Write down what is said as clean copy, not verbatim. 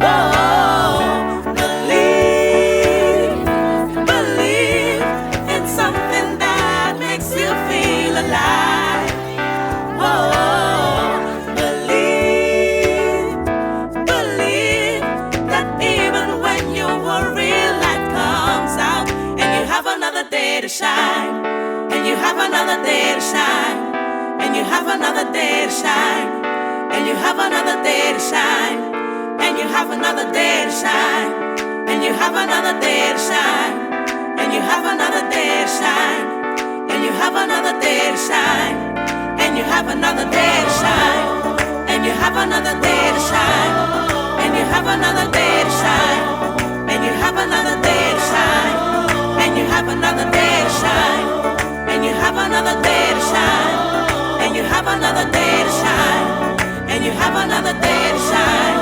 Oh, believe in something that makes you feel alive. Oh, believe that even when your worry light comes out, and you have another day to shine, and you have another day to shine, and you have another day to shine, and you have another day to shine, and you have another day to shine, and you have another day to shine, and you have another day to shine, and you have another day to shine, and you have another day to shine, and you have another day to shine, and you have another day to shine, and you have another day to shine, and you have another day to shine, and you have another day to shine, and you have another day to shine, and you have another day to shine.